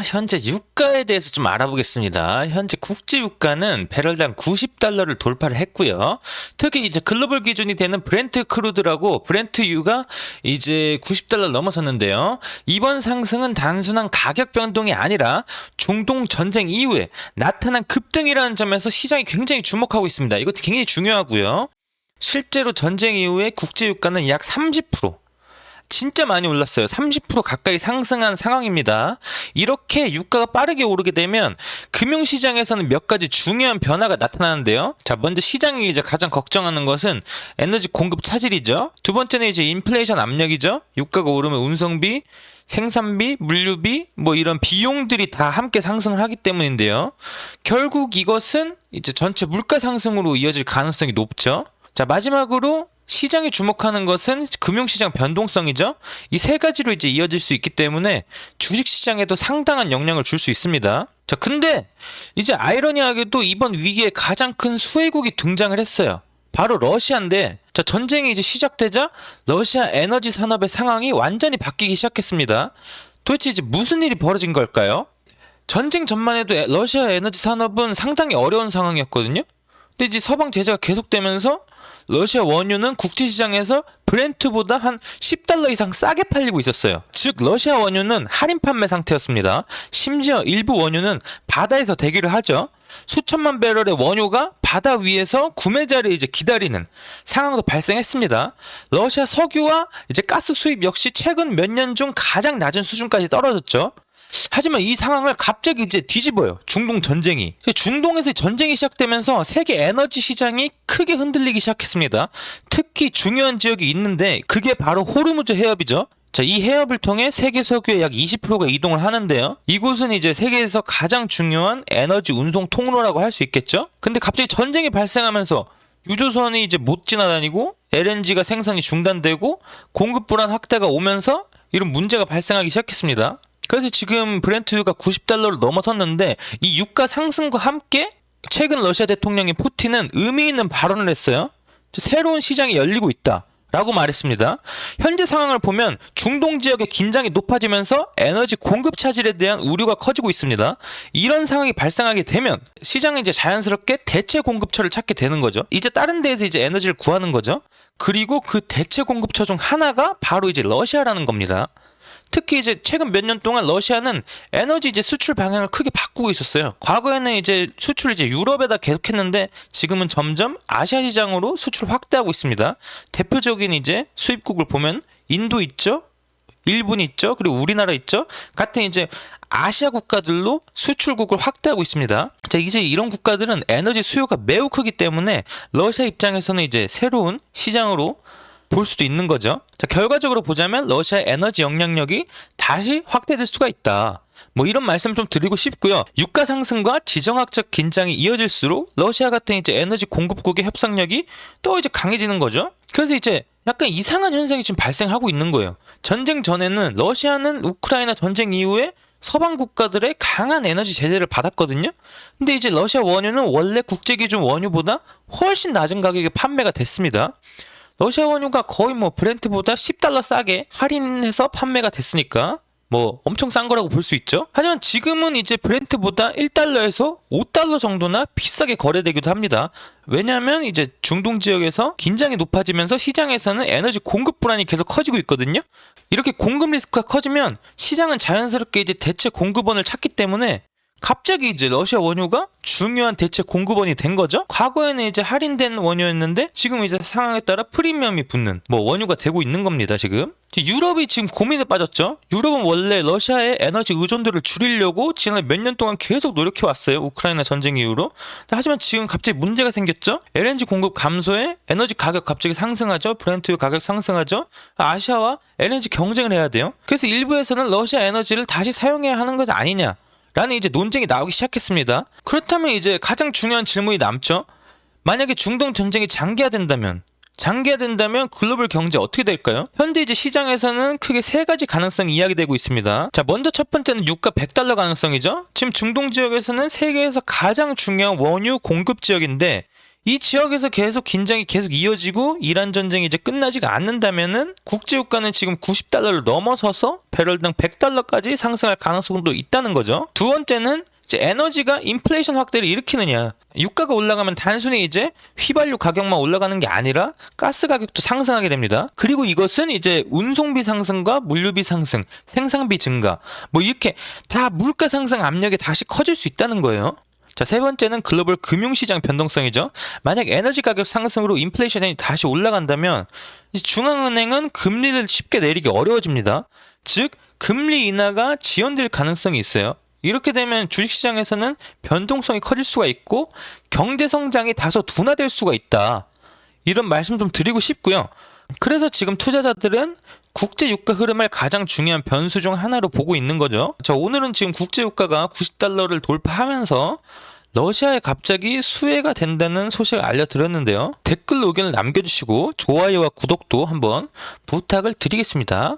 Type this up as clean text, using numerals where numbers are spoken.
현재 유가에 대해서 좀 알아보겠습니다. 현재 국제 유가는 배럴당 90달러를 돌파를 했고요. 특히 이제 글로벌 기준이 되는 브렌트 크루드라고 브렌트유가 이제 90달러 넘어섰는데요. 이번 상승은 단순한 가격 변동이 아니라 중동 전쟁 이후에 나타난 급등이라는 점에서 시장이 굉장히 주목하고 있습니다. 이것도 굉장히 중요하고요. 실제로 전쟁 이후에 국제 유가는 약 30%, 진짜 많이 올랐어요. 30% 가까이 상승한 상황입니다. 이렇게 유가가 빠르게 오르게 되면 금융시장에서는 몇 가지 중요한 변화가 나타나는데요. 자, 먼저 시장이 이제 가장 걱정하는 것은 에너지 공급 차질이죠. 두 번째는 이제 인플레이션 압력이죠. 유가가 오르면 운송비, 생산비, 물류비, 뭐 이런 비용들이 다 함께 상승을 하기 때문인데요. 결국 이것은 이제 전체 물가 상승으로 이어질 가능성이 높죠. 자, 마지막으로 시장이 주목하는 것은 금융시장 변동성이죠. 이 세 가지로 이제 이어질 수 있기 때문에 주식시장에도 상당한 영향을 줄 수 있습니다. 자, 근데 이제 아이러니하게도 이번 위기에 가장 큰 수혜국이 등장을 했어요. 바로 러시아인데, 자, 전쟁이 이제 시작되자 러시아 에너지 산업의 상황이 완전히 바뀌기 시작했습니다. 도대체 이제 무슨 일이 벌어진 걸까요? 전쟁 전만 해도 러시아 에너지 산업은 상당히 어려운 상황이었거든요. 근데 이제 서방 제재가 계속되면서 러시아 원유는 국제시장에서 브렌트보다 한 10달러 이상 싸게 팔리고 있었어요. 즉 러시아 원유는 할인 판매 상태였습니다. 심지어 일부 원유는 바다에서 대기를 하죠. 수천만 배럴의 원유가 바다 위에서 구매자를 이제 기다리는 상황도 발생했습니다. 러시아 석유와 이제 가스 수입 역시 최근 몇 년 중 가장 낮은 수준까지 떨어졌죠. 하지만 이 상황을 갑자기 이제 뒤집어요. 중동 전쟁이. 중동에서 전쟁이 시작되면서 세계 에너지 시장이 크게 흔들리기 시작했습니다. 특히 중요한 지역이 있는데 그게 바로 호르무즈 해협이죠. 자, 이 해협을 통해 세계 석유의 약 20%가 이동을 하는데요. 이곳은 이제 세계에서 가장 중요한 에너지 운송 통로라고 할 수 있겠죠. 근데 갑자기 전쟁이 발생하면서 유조선이 이제 못 지나다니고 LNG가 생산이 중단되고 공급 불안 확대가 오면서 이런 문제가 발생하기 시작했습니다. 그래서 지금 브렌트유가 90달러를 넘어섰는데 이 유가 상승과 함께 최근 러시아 대통령인 푸틴은 의미 있는 발언을 했어요. 새로운 시장이 열리고 있다 라고 말했습니다. 현재 상황을 보면 중동 지역의 긴장이 높아지면서 에너지 공급 차질에 대한 우려가 커지고 있습니다. 이런 상황이 발생하게 되면 시장은 이제 자연스럽게 대체 공급처를 찾게 되는 거죠. 이제 다른 데에서 이제 에너지를 구하는 거죠. 그리고 그 대체 공급처 중 하나가 바로 이제 러시아라는 겁니다. 특히 이제 최근 몇 년 동안 러시아는 에너지 이제 수출 방향을 크게 바꾸고 있었어요. 과거에는 이제 수출을 이제 유럽에다 계속했는데 지금은 점점 아시아 시장으로 수출을 확대하고 있습니다. 대표적인 이제 수입국을 보면 인도 있죠, 일본 있죠, 그리고 우리나라 있죠. 같은 이제 아시아 국가들로 수출국을 확대하고 있습니다. 자, 이제 이런 국가들은 에너지 수요가 매우 크기 때문에 러시아 입장에서는 이제 새로운 시장으로 볼 수도 있는 거죠. 자, 결과적으로 보자면 러시아의 에너지 영향력이 다시 확대될 수가 있다. 뭐 이런 말씀 좀 드리고 싶고요. 유가 상승과 지정학적 긴장이 이어질수록 러시아 같은 이제 에너지 공급국의 협상력이 또 이제 강해지는 거죠. 그래서 이제 약간 이상한 현상이 지금 발생하고 있는 거예요. 전쟁 전에는 러시아는 우크라이나 전쟁 이후에 서방 국가들의 강한 에너지 제재를 받았거든요. 근데 이제 러시아 원유는 원래 국제기준 원유보다 훨씬 낮은 가격에 판매가 됐습니다. 러시아 원유가 거의 뭐 브렌트보다 10달러 싸게 할인해서 판매가 됐으니까 뭐 엄청 싼 거라고 볼 수 있죠. 하지만 지금은 이제 브렌트보다 1달러에서 5달러 정도나 비싸게 거래되기도 합니다. 왜냐하면 이제 중동 지역에서 긴장이 높아지면서 시장에서는 에너지 공급 불안이 계속 커지고 있거든요. 이렇게 공급 리스크가 커지면 시장은 자연스럽게 이제 대체 공급원을 찾기 때문에 갑자기 이제 러시아 원유가 중요한 대체 공급원이 된 거죠. 과거에는 이제 할인된 원유였는데 지금 이제 상황에 따라 프리미엄이 붙는 뭐 원유가 되고 있는 겁니다. 지금 유럽이 지금 고민에 빠졌죠. 유럽은 원래 러시아의 에너지 의존도를 줄이려고 지난 몇 년 동안 계속 노력해 왔어요. 우크라이나 전쟁 이후로. 하지만 지금 갑자기 문제가 생겼죠. LNG 공급 감소에 에너지 가격 갑자기 상승하죠. 브렌트 가격 상승하죠. 아시아와 LNG 경쟁을 해야 돼요. 그래서 일부에서는 러시아 에너지를 다시 사용해야 하는 것 아니냐 라는 이제 논쟁이 나오기 시작했습니다. 그렇다면 이제 가장 중요한 질문이 남죠. 만약에 중동 전쟁이 장기화된다면 글로벌 경제 어떻게 될까요? 현재 이제 시장에서는 크게 세 가지 가능성이 이야기되고 있습니다. 자, 먼저 첫 번째는 유가 100달러 가능성이죠. 지금 중동 지역에서는 세계에서 가장 중요한 원유 공급 지역인데 이 지역에서 계속 긴장이 계속 이어지고 이란 전쟁이 이제 끝나지가 않는다면은 국제유가는 지금 90달러를 넘어서서 배럴당 100달러까지 상승할 가능성도 있다는 거죠. 두 번째는 이제 에너지가 인플레이션 확대를 일으키느냐. 유가가 올라가면 단순히 이제 휘발유 가격만 올라가는 게 아니라 가스 가격도 상승하게 됩니다. 그리고 이것은 이제 운송비 상승과 물류비 상승, 생산비 증가 뭐 이렇게 다 물가 상승 압력이 다시 커질 수 있다는 거예요. 자, 세 번째는 글로벌 금융시장 변동성이죠. 만약 에너지 가격 상승으로 인플레이션이 다시 올라간다면 이제 중앙은행은 금리를 쉽게 내리기 어려워집니다. 즉 금리 인하가 지연될 가능성이 있어요. 이렇게 되면 주식시장에서는 변동성이 커질 수가 있고 경제성장이 다소 둔화될 수가 있다. 이런 말씀 좀 드리고 싶고요. 그래서 지금 투자자들은 국제유가 흐름을 가장 중요한 변수 중 하나로 보고 있는 거죠. 자, 오늘은 지금 국제유가가 90달러를 돌파하면서 러시아에 갑자기 수혜가 된다는 소식을 알려드렸는데요. 댓글로 의견을 남겨주시고 좋아요와 구독도 한번 부탁을 드리겠습니다.